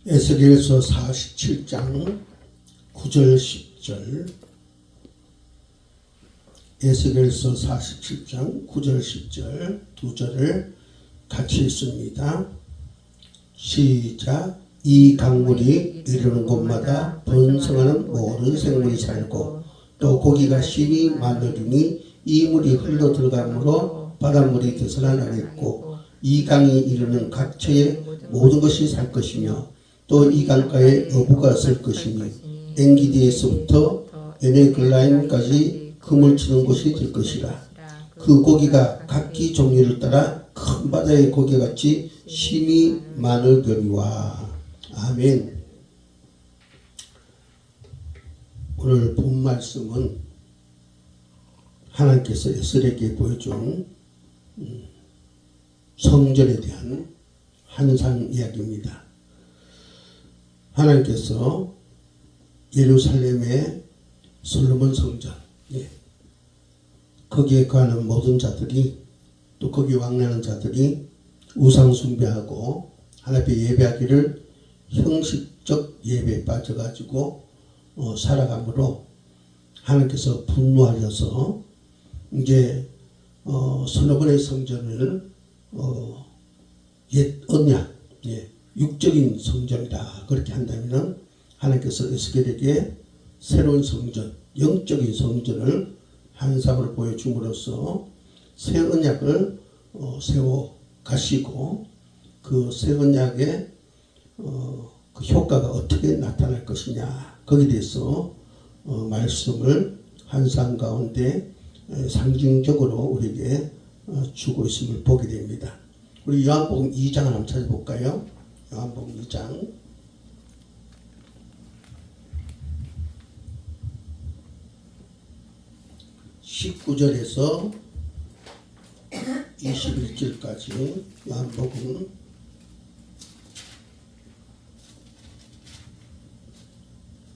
에스겔서 47장 9절 10절 에스겔서 47장 9절 10절 두 절을 같이 읽습니다. 시작. 이 강물이 이르는 곳마다 번성하는 모든 생물이 살고 또 고기가 심히 많으리니 이 물이 흘러 들어가므로 바닷물이 되살아나겠고 이 강이 이르는 각처에 모든 것이 살 것이며 또 이 강가에 어부가 설 것이니 엔기디에서부터 에네글라임까지 금을 치는 곳이 될 것이라. 그 고기가 각기 종류를 따라 큰 바다의 고기같이 심히 많을 거니와. 아멘. 오늘 본 말씀은 하나님께서 에스겔에게 보여준 성전에 대한 환상 이야기입니다. 하나님께서 예루살렘의 솔로몬 성전, 거기에 가는 모든 자들이 또 거기 왕래하는 자들이 우상 숭배하고 하나님께 예배하기를 형식적 예배에 빠져가지고 살아가므로 하나님께서 분노하셔서 이제 솔로몬의 성전을 옛 언약, 육적인 성전이다 그렇게 한다면 하나님께서 에스겔에게 새로운 성전, 영적인 성전을 환상으로 보여줌으로써 새 언약을 세워 가시고 그 새 언약의 그 효과가 어떻게 나타날 것이냐 거기에 대해서 말씀을 환상 가운데 상징적으로 우리에게 주고 있음을 보게 됩니다. 우리 요한복음 2장을 한번 찾아볼까요? 요한복음 2장 19절에서 21절까지 요한복음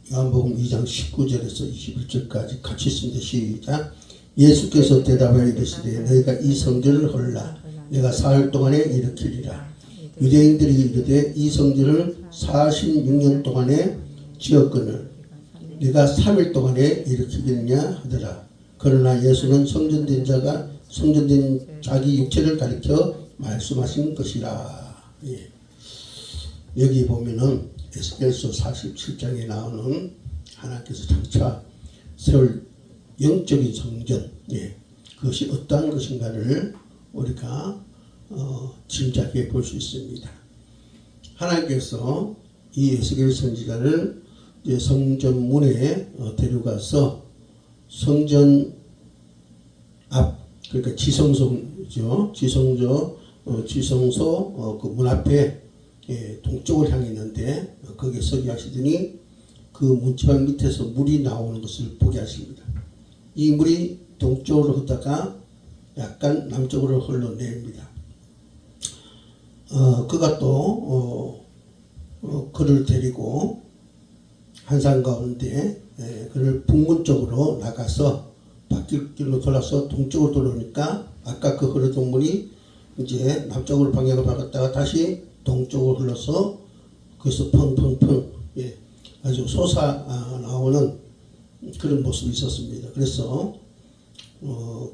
2장 19절에서 21절까지 같이 읽습니다. 시작. 예수께서 대답하여 이르시되 너희가 이 성전을 헐라 내가 사흘 동안에 일으키리라. 유대인들이 이르되 이 성전을 46년 동안에 지었거늘 네가 3일 동안에 일으키겠느냐 하더라. 그러나 예수는 성전된 자가 성전된 자기 육체를 가리켜 말씀하신 것이라. 여기 보면은 에스겔서 47장에 나오는 하나님께서 장차 세울 영적인 성전, 그것이 어떠한 것인가를 우리가 짐작해 볼 수 있습니다. 하나님께서 이 에스겔 선지자를 성전문에 데려가서 성전 앞, 그러니까 지성소죠. 지성소 그 문 앞에 동쪽을 향해 있는데 거기에 서게 하시더니 그 문지방 밑에서 물이 나오는 것을 보게 하십니다. 이 물이 동쪽으로 흐르다가 약간 남쪽으로 흘러내립니다. 그가 또 그를 데리고 한산 가운데 그를 북문 쪽으로 나가서 바뀔길로 돌아서 동쪽으로 돌아오니까 아까 그 흐르던 물이 이제 남쪽으로 방향을 바꿨다가 다시 동쪽으로 흘러서 거기서 펑펑펑 아주 솟아 나오는 그런 모습이 있었습니다. 그래서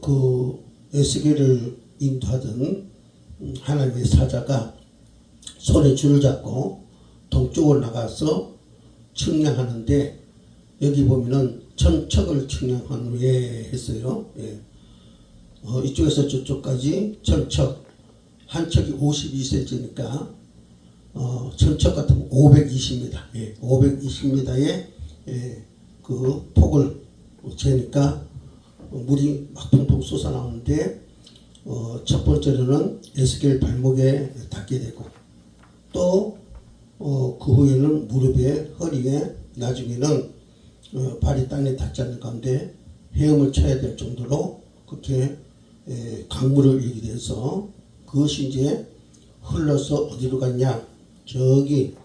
그 에스겔을 인도하던 하나님의 사자가 손에 줄을 잡고 동쪽으로 나가서 측량하는데 여기 보면은 천척을 측량한 후에 했어요. 이쪽에서 저쪽까지 천척 한 척이 52cm니까 천척 같으면 520m 520m의 그 폭을 재니까 물이 막 펑펑 솟아나오는데 첫 번째로는 에스겔 발목에 닿게 되고 또 그 후에는 무릎에 허리에 나중에는 발이 땅에 닿지 않는 가운데 헤엄을 쳐야 될 정도로 그렇게 강물을 일게 돼서 그것이 이제 흘러서 어디로 갔냐 저기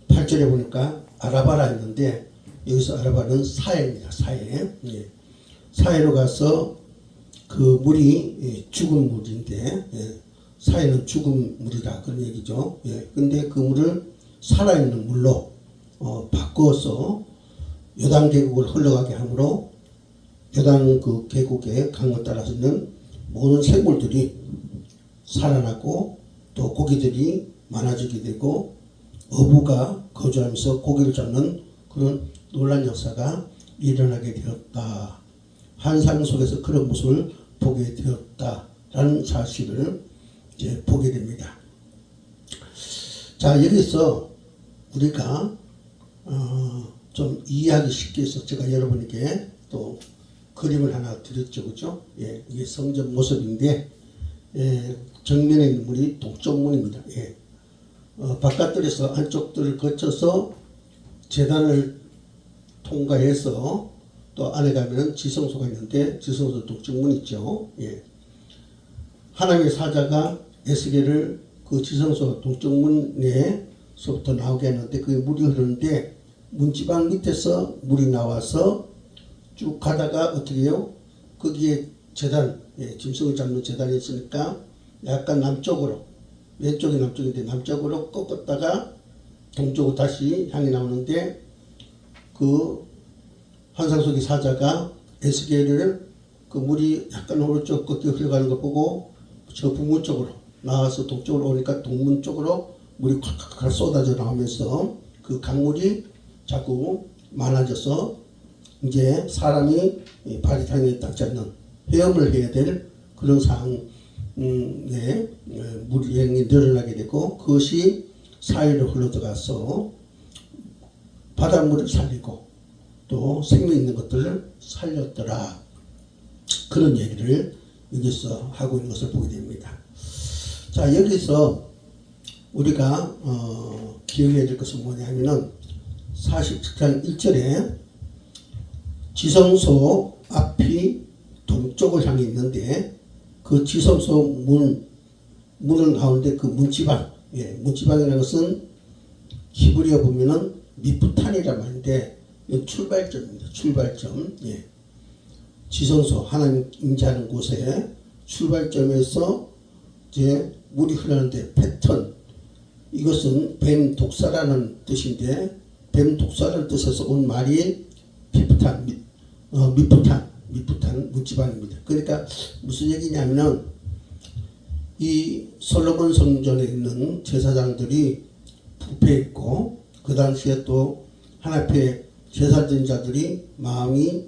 8절에 보니까 아라바라 있는데 여기서 아라바는 사해입니다. 사해. 사해로 가서 그 물이 죽은 물인데 사해는 죽은 물이다 그런 얘기죠. 근데 그 물을 살아있는 물로 바꾸어서 요단 계곡을 흘러가게 하므로 요단 그 계곡의 강을 따라서 있는 모든 생물들이 살아나고 또 고기들이 많아지게 되고 어부가 거주하면서 고기를 잡는 그런 놀란 역사가 일어나게 되었다. 환상 속에서 그런 모습을 보게 되었다라는 사실을 이제 보게 됩니다. 자, 여기서 우리가 좀 이해하기 쉽게 해서 제가 여러분에게 또 그림을 하나 드렸죠, 그죠? 예, 이게 성전 모습인데 정면에 있는 문이 동쪽문입니다. 예. 바깥들에서 안쪽들을 거쳐서 제단을 통과해서 또 안에 가면 지성소가 있는데 지성소 동쪽문 있죠. 예. 하나님의 사자가 에스겔을 그 지성소 동쪽문에서부터 나오게 했는데 그게 물이 흐르는데 문지방 밑에서 물이 나와서 쭉 가다가 어떻게 해요? 거기에 제단, 짐승을 잡는 제단이 있으니까 약간 남쪽으로, 왼쪽이 남쪽인데 남쪽으로 꺾었다가 동쪽으로 다시 향해 나오는데 그 환상 속의 사자가 에스겔을 그 물이 약간 오른쪽 꺾여 흘러가는 걸 보고 저 북문 쪽으로 나와서 동쪽으로 오니까 동문 쪽으로 물이 콱콱콱 쏟아져 나오면서 그 강물이 자꾸 많아져서 이제 사람이 발이 당연히 닿지 않는 헤엄을 해야 될 그런 상황에 물이 늘어나게 되고 그것이 사이로 흘러들어가서 바닷물을 살리고 또 생명 있는 것들을 살렸더라. 그런 얘기를 여기서 하고 있는 것을 보게 됩니다. 자, 여기서 우리가 기억해야 될 것은 뭐냐면은 47장 1절에 지성소 앞이 동쪽을 향해 있는데 그 지성소 문을 가운데 그 문지방, 문지방이라는 것은 히브리어 보면은 미프탄이란 말인데 출발점입니다. 출발점. 지성소 하나님 임재하는 곳에 출발점에서 이제 물이 흐르는데 패턴, 이것은 뱀 독사라는 뜻인데 뱀 독사라는 뜻에서 온 말이 미프탄, 문지방입니다. 그러니까 무슨 얘기냐면은 이 솔로몬 성전에 있는 제사장들이 부패했고 그 당시에 또 하나님 앞에 제사 드린 자들이 마음이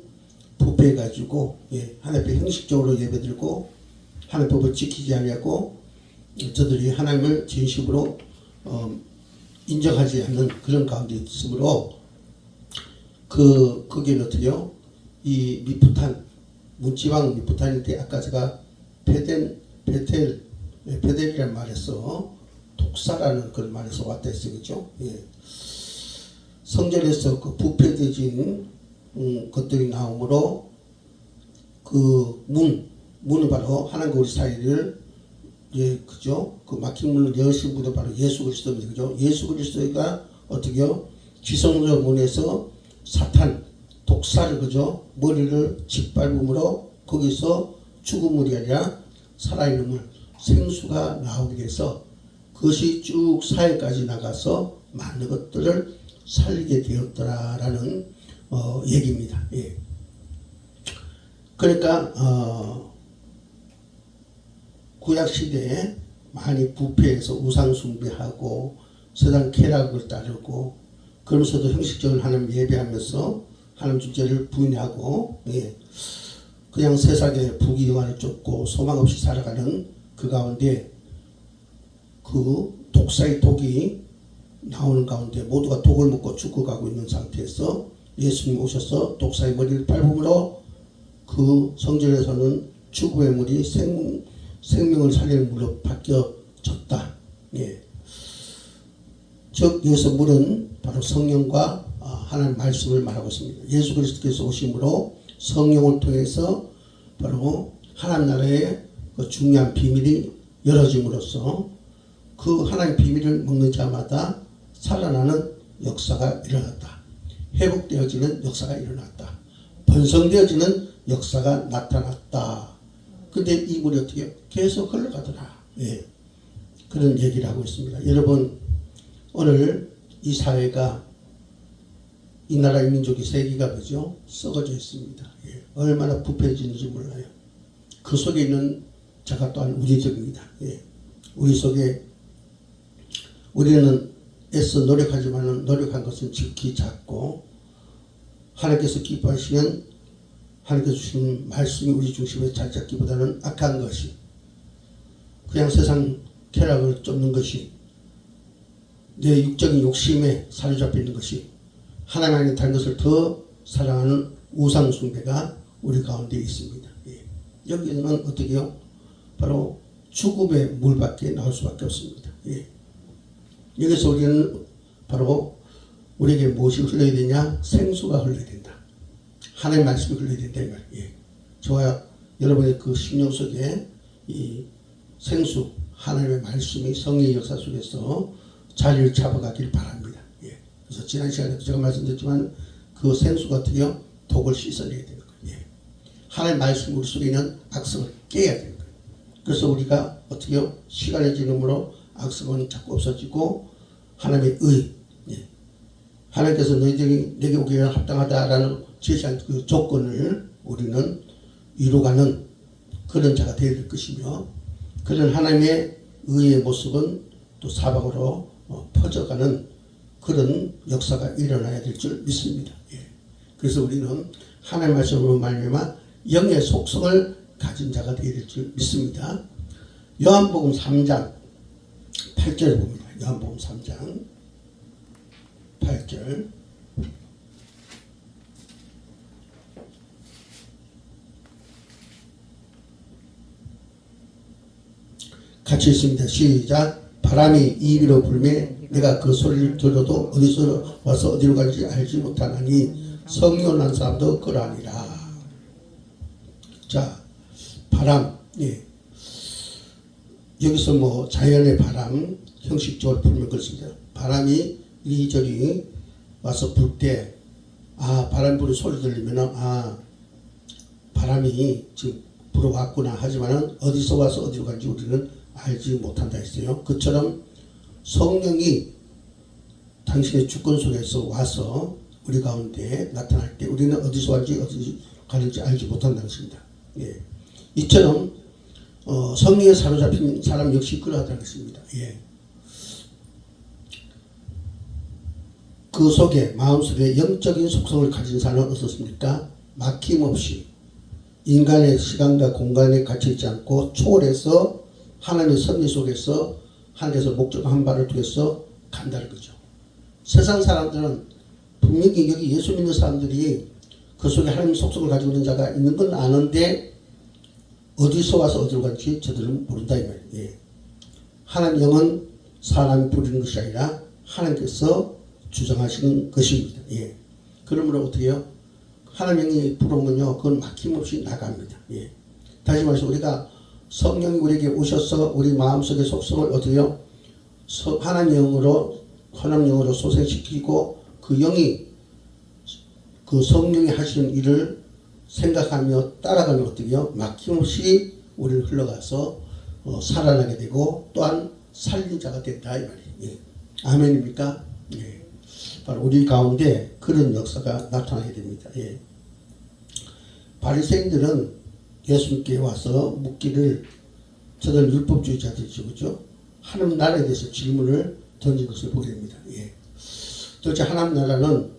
부패해가지고 하나님 앞에 형식적으로 예배드리고 하나님 법을 지키지 아니하고 저들이 하나님을 진심으로 인정하지 않는 그런 가운데 있으므로 거기는 어떻게요? 이 미프탄, 문지방 미프탄인데 아까 제가 베델이라는 말에서 독사라는 그런 말에서 왔다 했어요. 그죠? 성전에서 그 부패되진 것들이 나오므로 그 문은 바로 하나님과 우리 사이를 그죠? 그 막힌 문을 여신 분은 바로 예수 그리스도입니다. 그죠? 예수 그리스도가 어떻게요? 지성소 문에서 사탄, 독사를 그죠? 머리를 짓밟음으로 거기서 죽은 물이 아니라 살아있는 물, 생수가 나오게 돼서 그것이 쭉 사회까지 나가서 많은 것들을 살리게 되었더라라는 얘기입니다. 그러니까 구약 시대에 많이 부패해서 우상 숭배하고 세상 쾌락을 따르고 그러면서도 형식적으로 하나님 예배하면서 하나님 주제를 부인하고 그냥 세상에 부귀영화를 쫓고 소망 없이 살아가는 그 가운데 그 독사의 독이 나오는 가운데 모두가 독을 먹고 죽어가고 있는 상태에서 예수님 오셔서 독사의 머리를 밟음으로 그 성전에서는 죽음의 물이 생명을 살리는 물로 바뀌어졌다. 즉 여기서 물은 바로 성령과 하나님 말씀을 말하고 있습니다. 예수 그리스도께서 오심으로 성령을 통해서 바로 하나님 나라의 그 중요한 비밀이 열어짐으로써 그 하나님의 비밀을 먹는 자마다 살아나는 역사가 일어났다. 회복되어지는 역사가 일어났다. 번성되어지는 역사가 나타났다. 근데 이 물이 어떻게 계속 흘러가더라. 그런 얘기를 하고 있습니다. 여러분 오늘 이 사회가 이 나라의 민족이 세계가 그죠? 썩어져 있습니다. 예. 얼마나 부패해지는지 몰라요. 그 속에 있는 자가 또한 우리적입니다. 예. 우리 속에 우리는 애써 노력하지만 노력한 것은 지극히 작고 하나님께서 기뻐하시면 하나님께서 주신 말씀이 우리 중심에 자리 잡기보다는 악한 것이 그냥 세상 쾌락을 쫓는 것이 내 육적인 욕심에 사로잡혀 있는 것이 하나님 아닌 다른 것을 더 사랑하는 우상 숭배가 우리 가운데 있습니다. 예. 여기에는 어떻게 해요? 바로 죽음의 물밖에 나올 수밖에 없습니다. 예. 여기서 우리는 바로 우리에게 무엇이 흘러야 되냐? 생수가 흘러야 된다. 하나님의 말씀이 흘러야 된다. 이 말. 예. 저와 여러분의 그 심령 속에 이 생수, 하나님의 말씀이 성령의 역사 속에서 자리를 잡아가길 바랍니다. 예. 그래서 지난 시간에도 제가 말씀드렸지만 그 생수가 어떻게 해요? 독을 씻어내야 되는 거예요. 예. 하나님의 말씀 우리 속에 있는 악성을 깨야 되는 거예요. 그래서 우리가 어떻게 해요? 시간이 지남으로 악성은 자꾸 없어지고 하나님의 의, 예. 하나님께서 너희들이 내게 오기에 합당하다라는 제시한 그 조건을 우리는 이루어가는 그런 자가 되어야 될 것이며 그런 하나님의 의의 모습은 또 사방으로 퍼져가는 그런 역사가 일어나야 될 줄 믿습니다. 예. 그래서 우리는 하나님의 말씀으로 말미암아 영의 속성을 가진 자가 되어야 될 줄 믿습니다. 요한복음 3장 8절 봅니다. 요한복음 3장 8절 같이 있습니다. 시작. 바람이 이리로 불매 내가 그 소리를 들어도 어디서 와서 어디로 가는지 알지 못하나니 성령 난 사람도 그러하니라. 자, 바람. 예. 여기서 뭐 자연의 바람 형식적으로 불면 그렇습니다. 바람이 이리저리 와서 불 때 바람 부는 소리 들리면 바람이 지금 불어왔구나 하지만은 어디서 와서 어디로 간지 우리는 알지 못한다 했어요. 그처럼 성령이 당신의 주권 속에서 와서 우리 가운데 나타날 때 우리는 어디서 왔지 어디서 가는지 알지 못한다는 것입니다. 예. 이처럼 성령에 사로잡힌 사람 역시 그러하다는 것입니다. 예. 그 속에 마음속에 영적인 속성을 가진 사람은 어떻습니까? 막힘없이 인간의 시간과 공간에 갇혀있지 않고 초월해서 하나님의 섭리 속에서 하나님께서 목적한 바를 통해서 간다는 거죠. 세상 사람들은 분명히 여기 예수 믿는 사람들이 그 속에 하나님의 속성을 가지고 있는 자가 있는 건 아는데 어디서 와서 어디로 간지 저들은 모른다 이 말이에요. 예. 하나님 영은 사람이 부리는 것이 아니라 하나님께서 주장하시는 것입니다. 예. 그러므로 어떻게 해요? 하나님이 부르면요, 그건 막힘없이 나갑니다. 예. 다시 말해서 우리가 성령이 우리에게 오셔서 우리 마음속의 속성을 어떻게 해요? 하나님 영으로 소생시키고 그 영이 그 성령이 하시는 일을 생각하며 따라가면 어떻게 해요? 막힘없이 우리를 흘러가서 살아나게 되고 또한 살린 자가 된다 이 말이에요. 예. 아멘입니까? 예. 바로 우리 가운데 그런 역사가 나타나게 됩니다. 예. 바리새인들은 예수님께 와서 묻기를 저들 율법주의자들이죠, 그죠? 하나님 나라에 대해서 질문을 던진 것을 보게 됩니다. 예. 도대체 하나님 나라는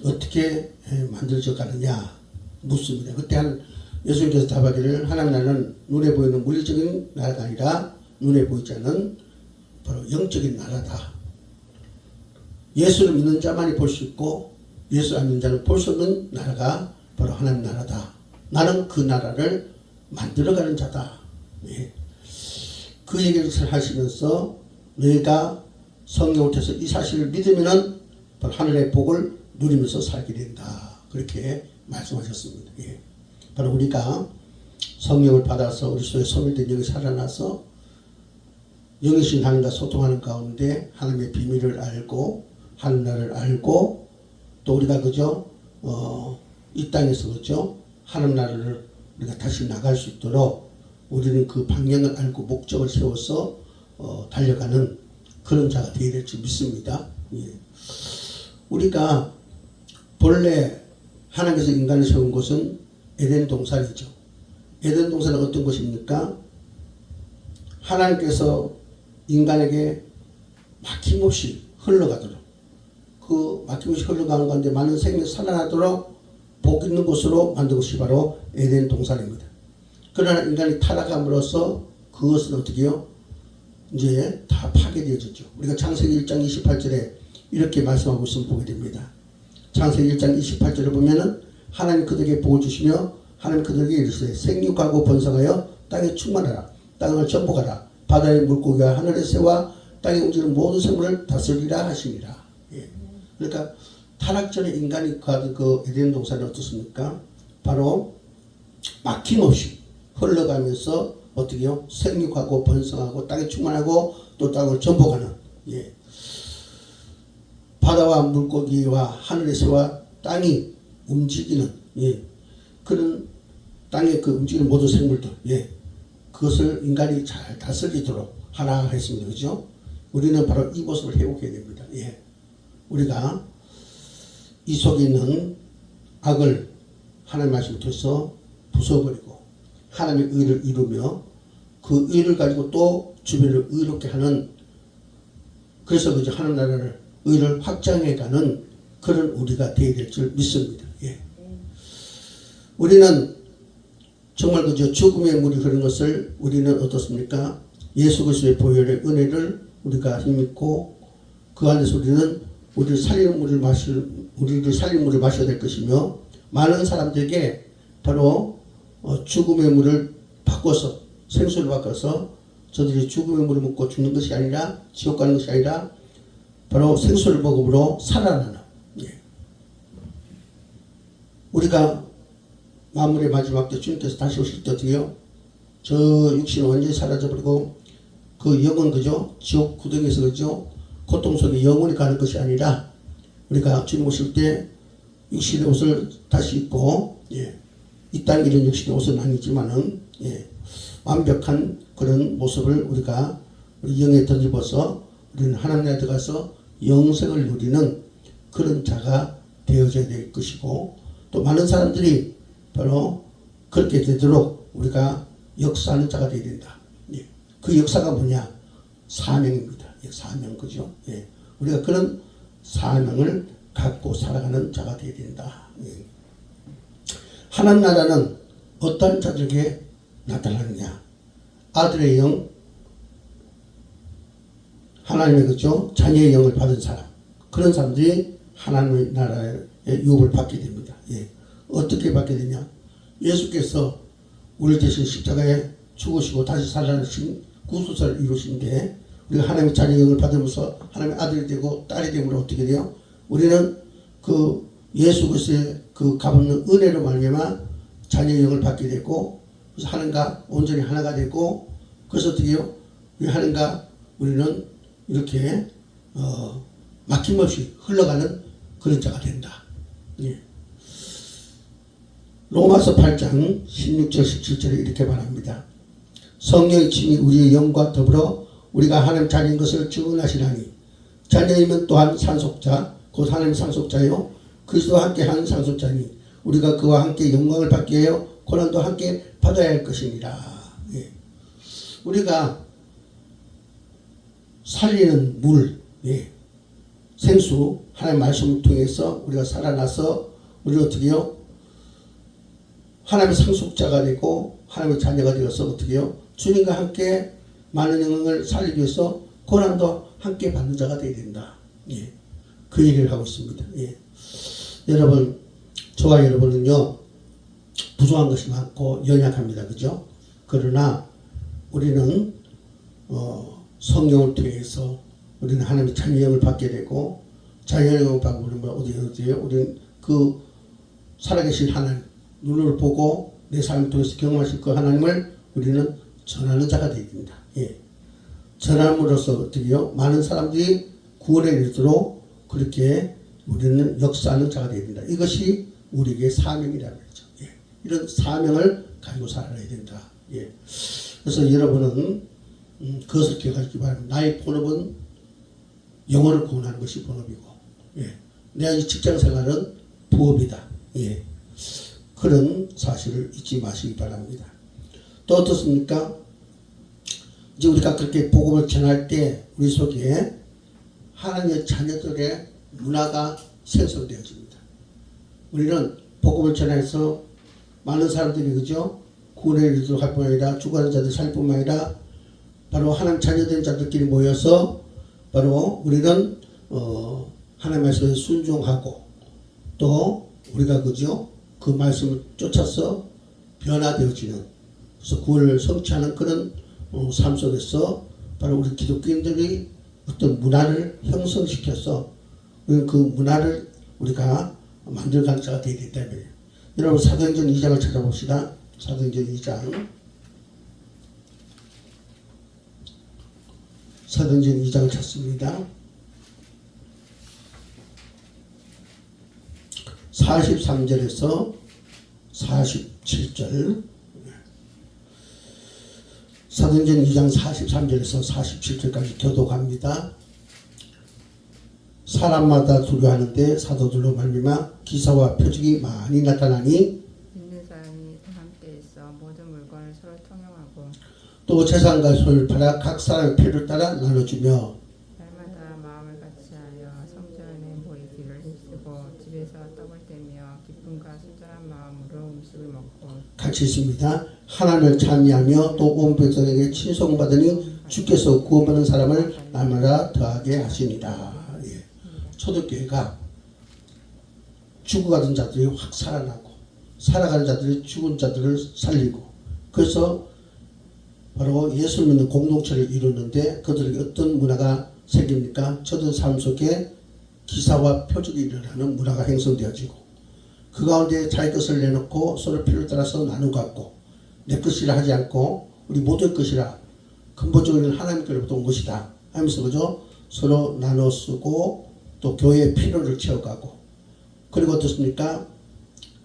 어떻게 만들어져 가느냐 묻습니다. 그때 예수님께서 답하기를 하나님 나라는 눈에 보이는 물리적인 나라가 아니라 눈에 보이지 않는 바로 영적인 나라다. 예수를 믿는 자만이 볼 수 있고 예수를 안 믿는 자는 볼 수 없는 나라가 바로 하나님 나라다. 나는 그 나라를 만들어가는 자다. 예. 그 얘기를 하시면서 너희가 성령을 통해서 이 사실을 믿으면 바로 하늘의 복을 누리면서 살게 된다. 그렇게 말씀하셨습니다. 예. 바로 우리가 성령을 받아서 우리 속에 소멸된 영이 살아나서 영이신 하나님과 소통하는 가운데 하나님의 비밀을 알고 하는 나라를 알고 또 우리가 그죠 이 땅에서 그죠 하나님 나라를 우리가 다시 나갈 수 있도록 우리는 그 방향을 알고 목적을 세워서 달려가는 그런 자가 되어야 될지 믿습니다. 예. 우리가 본래 하나님께서 인간을 세운 곳은 에덴 동산이죠. 에덴 동산은 어떤 곳입니까? 하나님께서 인간에게 막힘없이 흘러가도록, 그 막힘없이 흘러가는 가운데 많은 생명이 살아나도록 복 있는 곳으로 만든 곳이 바로 에덴 동산입니다. 그러나 인간이 타락함으로써 그것은 어떻게 해요? 이제 다 파괴되어졌죠. 우리가 창세기 1장 28절에 이렇게 말씀하고 있으면 보게 됩니다. 창세기 1장 28절을 보면은 하나님 그들에게 복을 주시며 하나님 그들에게 이르시되 생육하고 번성하여 땅에 충만하라. 땅을 정복하라. 바다의 물고기와 하늘의 새와 땅에 움직이는 모든 생물을 다스리라 하시니라. 예. 그러니까 타락 전에 인간이 가진 그 에덴 동산이 어떻습니까? 바로 막힘없이 흘러가면서 어떻게요? 생육하고 번성하고 땅에 충만하고 또 땅을 정복하는, 예. 바다와 물고기와 하늘의 새와 땅이 움직이는, 예. 그런 땅에 그 움직이는 모든 생물들, 예. 그것을 인간이 잘 다스리도록 하라 했습니다. 그죠? 우리는 바로 이 모습을 회복해야 됩니다. 예. 우리가 이 속에 있는 악을 하나님 말씀을 통해서 부숴버리고 하나님의 의를 이루며 그 의를 가지고 또 주변을 의롭게 하는, 그래서 그저 하나님 나라를 의를 확장해가는 그런 우리가 되어야 될 줄 믿습니다. 예. 우리는 정말 그저 죽음의 물이 흐르는 것을 우리는 어떻습니까? 예수 그리스도의 보혈의 은혜를 우리가 힘입고 그 안에서 우리는 우리를 살리는 물을 마셔야 될 것이며, 많은 사람들에게 바로 죽음의 물을 바꿔서, 생수를 바꿔서 저들이 죽음의 물을 먹고 죽는 것이 아니라, 지옥 가는 것이 아니라 바로 생수를 먹음으로 살아나는, 예. 우리가 만물의 마지막 때 주님께서 다시 오실 때 어떻게요? 저 육신은 완전히 사라져버리고 그 영은 그죠? 지옥 구덩이에서 그죠? 고통 속에 영원히 가는 것이 아니라 우리가 주님 오실 때 육신의 옷을 다시 입고, 예. 이 땅에 있는 육신의 옷은 아니지만은, 예. 완벽한 그런 모습을 우리가 우리 영에 던집어서 우리는 하나님 나라에 들어가서 영생을 누리는 그런 자가 되어져야 될 것이고, 또 많은 사람들이 바로 그렇게 되도록 우리가 역사하는 자가 되어야 된다. 예. 그 역사가 뭐냐? 사명입니다. 예. 사명, 그죠? 예. 우리가 그런 사명을 갖고 살아가는 자가 되어야 된다. 예. 하나님 나라는 어떤 자들에게 나타나느냐? 아들의 영, 하나님의 그죠? 자녀의 영을 받은 사람, 그런 사람들이 하나님의 나라의 유업을 받게 됩니다. 예. 어떻게 받게 되냐? 예수께서 우리 대신 십자가에 죽으시고 다시 살아나신 구속사를 이루신 게, 우리가 하나님의 자녀의 영을 받으면서 하나님의 아들이 되고 딸이 되므로 어떻게 돼요? 우리는 그 예수 그리스도의 그 값없는 은혜로 말미암아 자녀의 영을 받게 되고, 그래서 하나님과 온전히 하나가 되고, 그래서 어떻게 해요? 우리 하나님과 우리는 이렇게 막힘없이 흘러가는 그런 자가 된다. 예. 로마서 8장 16절 17절에 이렇게 말합니다. 성령의 침이 우리의 영과 더불어 우리가 하나님 자녀인 것을 증언하시나니, 자녀이면 또한 상속자 곧 하나님 상속자요 그리스도와 함께 한 상속자니 우리가 그와 함께 영광을 받게 하여 고난도 함께 받아야 할 것이니라. 예. 우리가 살리는 물, 예. 생수, 하나님의 말씀을 통해서 우리가 살아나서 우리 어떻게 해요? 하나님의 상속자가 되고 하나님의 자녀가 되어서 어떻게 해요? 주님과 함께 많은 영광을 살리기 위해서 고난도 함께 받는 자가 되어야 된다. 예. 그 얘기를 하고 있습니다. 예. 여러분, 저와 여러분은요, 부족한 것이 많고 연약합니다. 그죠? 그러나 우리는 성령을 통해서 우리는 하나님의 자녀형을 받게 되고, 자녀형을 받고 우리는 어디에요? 우리는 그 살아계신 하나님, 눈을 보고 내 삶을 통해서 경험하실 그 하나님을 우리는 전하는 자가 되어야 됩니다. 예. 전함으로써 어떻게 해요? 많은 사람들이 구원에 이르도록 그렇게 우리는 역사하는 자가 되어야 된다. 이것이 우리에게 사명이라고 그러죠. 예. 이런 사명을 가지고 살아야 된다. 예. 그래서 여러분은 그것을 기억하시기 바랍니다. 나의 본업은 영혼을 구원하는 것이 본업이고, 예. 내 직장 생활은 부업이다. 예. 그런 사실을 잊지 마시기 바랍니다. 또 어떻습니까? 이제 우리가 그렇게 복음을 전할 때 우리 속에 하나님의 자녀들의 문화가 생성되어집니다. 우리는 복음을 전해서 많은 사람들이 그죠? 구원의 일을 할 뿐 아니라 죽어가는 자들 살 뿐만 아니라 바로 하나님 자녀된 자들끼리 모여서 바로 우리는 하나님 말씀에 순종하고 또 우리가 그죠? 그 말씀을 쫓아서 변화되어지는, 그래서 구원을 성취하는 그런 삶 속에서 바로 우리 기독교인들이 어떤 문화를 형성시켜서 우리는 그 문화를 우리가 만들어가는 자가 되어야 된다. 여러분 사도행전 2장을 찾아봅시다. 사도행전 2장. 사도행전 2장을 찾습니다. 43절에서 47절. 사도행전 2장 43절에서 47절까지 교독합니다. 사람마다 두려워하는데 사도들로 말미암아 기사와 표적이 많이 나타나니 믿는 사람이 다 함께 있어 모든 물건을 서로 통용하고 또 재산과 소유를 팔아 각 사람의 필요를 따라 나눠주며 날마다 마음을 같이하여 성전 안에 모이기를 힘쓰고 집에서 떡을 떼며 기쁨과 순전한 마음으로 음식을 먹고 같이 있습니다. 하나님을 찬미하며 또 온 백성에게 친송받으니 주께서 구원받은 사람을 날마다 더하게 하시니라. 예. 초대교회가 죽어가던 자들이 확 살아나고 살아가는 자들이 죽은 자들을 살리고, 그래서 바로 예수 믿는 공동체를 이루는데 그들에게 어떤 문화가 생깁니까? 저들 삶 속에 기사와 표적이 일어나는 문화가 형성되어지고 그 가운데 자기 것을 내놓고 서로 필요에 따라서 나누고 갖고 내 것이라 하지 않고 우리 모두의 것이라 근본적으로 하나님께로부터 온 것이다 하면서 그죠? 서로 나눠 쓰고 또 교회의 필요를 채워가고, 그리고 어떻습니까?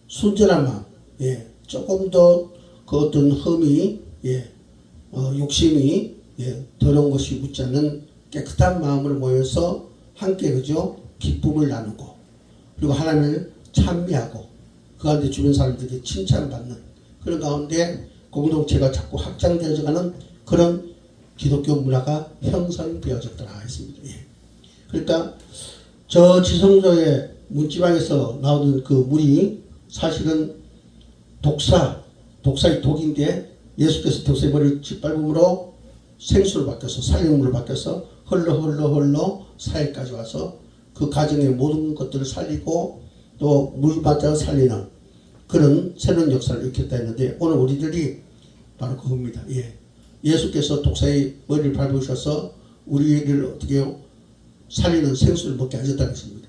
순전한 마음, 예, 조금 더 그 어떤 흠이, 예, 욕심이, 예, 더러운 것이 묻지 않는 깨끗한 마음으로 모여서 함께 그죠? 기쁨을 나누고 그리고 하나님을 찬미하고 그 가운데 주변 사람들에게 칭찬받는 그런 가운데 공동체가 자꾸 확장되어져가는 그런 기독교 문화가 형성되어졌더라 했습니다. 예. 그러니까 저 지성소의 문지방에서 나오는 그 물이 사실은 독사의 독인데 예수께서 독사의 머리를 짓밟음으로 생수로 바뀌어서 살림물로 바뀌어서 흘러 사회까지 와서 그 가정의 모든 것들을 살리고 또 물맞아 살리는 그런 새로운 역사를 일으켰다 했는데 오늘 우리들이 바로 그겁니다. 예. 예수께서 독사의 머리를 밟으셔서 우리를 어떻게 살리는 생수를 먹게 하셨다는 것입니다.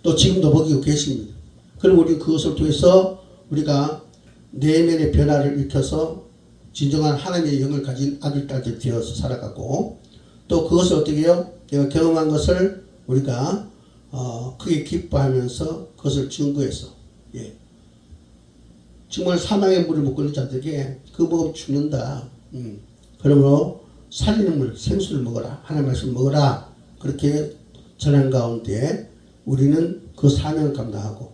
또 지금도 먹이고 계십니다. 그럼 우리 그것을 통해서 우리가 내면의 변화를 일으켜서 진정한 하나님의 영을 가진 아들, 딸들 되어서 살아가고 또 그것을 어떻게 해요? 내가 경험한 것을 우리가 크게 기뻐하면서 그것을 증거해서, 예. 정말 사망의 물을 못 끊는 자들에게 그 먹으면 죽는다. 그러므로 살리는 물, 생수를 먹어라. 하나님 말씀 먹어라. 그렇게 전한 가운데 우리는 그 사명을 감당하고,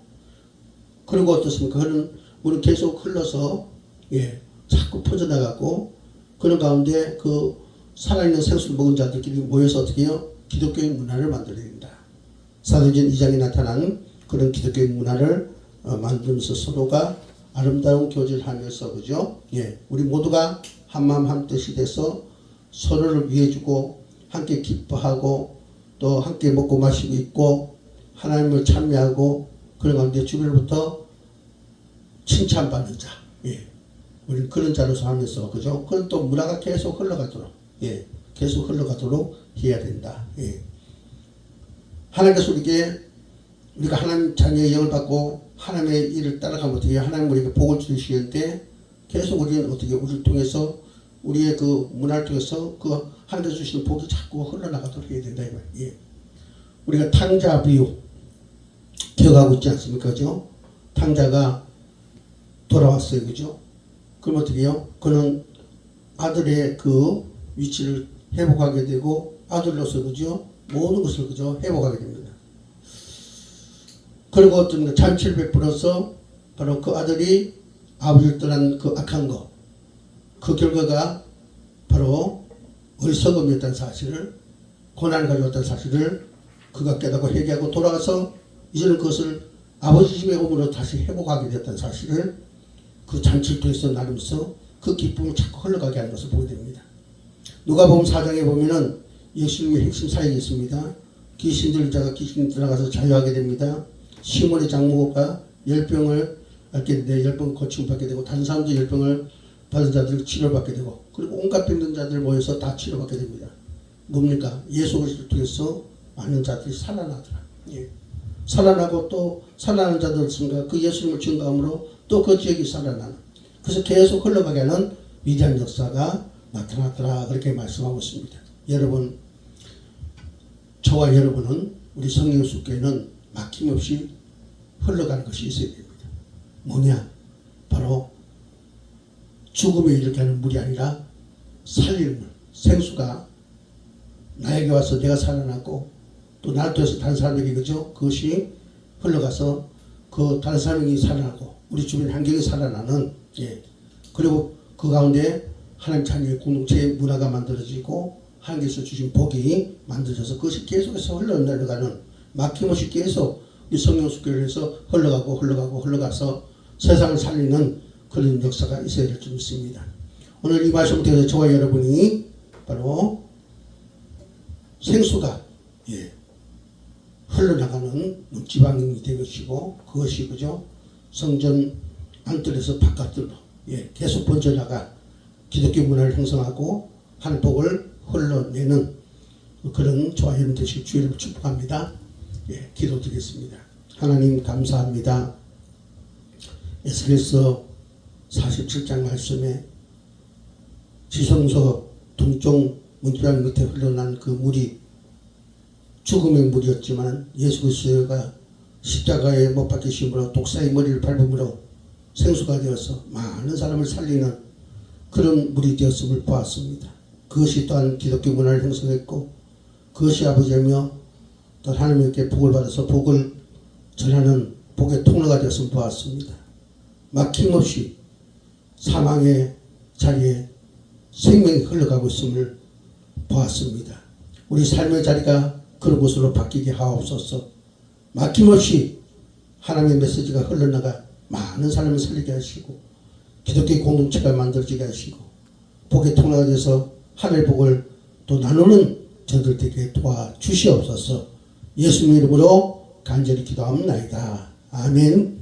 그리고 어떻습니까? 그는 물은 계속 흘러서, 예, 자꾸 퍼져나가고, 그런 가운데 그 살아있는 생수를 먹은 자들끼리 모여서 어떻게 해요? 기독교의 문화를 만들어낸다. 사도행전 2장에 나타난 그런 기독교의 문화를 만들면서 서로가 아름다운 교제를 하면서, 그죠? 예, 우리 모두가 한마음 한뜻이 돼서 서로를 위해주고 함께 기뻐하고 또 함께 먹고 마시고 있고 하나님을 찬미하고 그런 가운데 주변으로부터 칭찬받는 자, 예, 우리는 그런 자로서 하면서, 그죠? 그건 또 문화가 계속 흘러가도록, 예, 계속 흘러가도록 해야 된다. 예. 하나님께서 우리가 하나님 자녀의 영을 받고 하나님의 일을 따라가면 어떻게 하나님 우리에게 복을 주시는데 계속 우리는 어떻게 우리를 통해서 우리의 그 문화를 통해서 그 하나님께서 주시는 복이 자꾸 흘러나가도록 해야 된다 이거예요. 예. 우리가 탕자 비유 기억하고 있지 않습니까? 그죠? 탕자가 돌아왔어요. 그죠? 그럼 어떻게 해요? 그는 아들의 그 위치를 회복하게 되고 아들로서, 그죠? 모든 것을 그저 회복하게 됩니다. 그리고 어떤 잔치를 베풀어서 바로 그 아들이 아버지를 떠난 그 악한 거, 그 결과가 바로 어리석음이었다는 사실을, 고난을 가져왔다는 사실을 그가 깨닫고 회개하고 돌아가서 이제는 그것을 아버지 집에 오므로 다시 회복하게 되었다는 사실을 그 잔치를 통해서 나누면서 그 기쁨을 자꾸 흘러가게 하는 것을 보게 됩니다. 누가복음 4장에 보면은 예수님의 핵심 사역이 있습니다. 귀신 들린 자가 귀신 들어가서 자유하게 됩니다. 시몬의 장모가 열병을 앓게 되는데 열병 고침을 받게 되고 다른 사람도 열병을 받은 자들 치료받게 되고 그리고 온갖 병든 자들 모여서 다 치료받게 됩니다. 뭡니까? 예수 그리스도를 통해서 많은 자들이 살아나더라. 예. 살아나고 또 살아나는 자들 있습니까? 그 예수님을 증거함으로 또 그 지역이 살아나는, 그래서 계속 흘러가게 하는 위대한 역사가 나타났더라, 그렇게 말씀하고 있습니다. 여러분, 저와 여러분은 우리 성령숙교회는 막힘없이 흘러가는 것이 있어야 됩니다. 뭐냐? 바로 죽음에 이르게 하는 물이 아니라 살리는 물, 생수가 나에게 와서 내가 살아나고 또 나를 통해서 다른 사람에게, 그죠? 그것이 흘러가서 그 다른 사람이 살아나고 우리 주변 환경이 살아나는, 예. 그리고 그 가운데 하나님 자녀의 공동체의 문화가 만들어지고 하나님께서 주신 복이 만들어져서 그것이 계속해서 흘러내려가는, 막힘없이 계속 이 성령숙교를 해서 흘러가서 세상을 살리는 그런 역사가 있어야 될 줄 믿습니다. 오늘 이 말씀을 통해서 저와 여러분이 바로 생수가, 예, 흘러나가는 지방이 될 것이고, 그것이, 그죠? 성전 안뜰에서 바깥으로, 예, 계속 번져나가 기독교 문화를 형성하고 하나님 복을 흘러내는 그런 저와 여러분 되시길 주의를 축복합니다. 예, 기도드리겠습니다. 하나님 감사합니다. 에스겔서 47장 말씀에 지성소 동쪽 문지방 밑에 흘러난 그 물이 죽음의 물이었지만 예수 그리스도가 십자가에 못 박히심으로 독사의 머리를 밟음으로 생수가 되어서 많은 사람을 살리는 그런 물이 되었음을 보았습니다. 그것이 또한 기독교 문화를 형성했고 그것이 아버지며 또 하나님께 복을 받아서 복을 전하는 복의 통로가 되었음을 보았습니다. 막힘없이 사망의 자리에 생명이 흘러가고 있음을 보았습니다. 우리 삶의 자리가 그런 곳으로 바뀌게 하옵소서. 막힘없이 하나님의 메시지가 흘러나가 많은 사람을 살리게 하시고 기독교 공동체가 만들어지게 하시고 복의 통로가 돼서 하늘의 복을 또 나누는 저들 되게 도와주시옵소서. 예수님 이름으로 간절히 기도합니다. 아멘.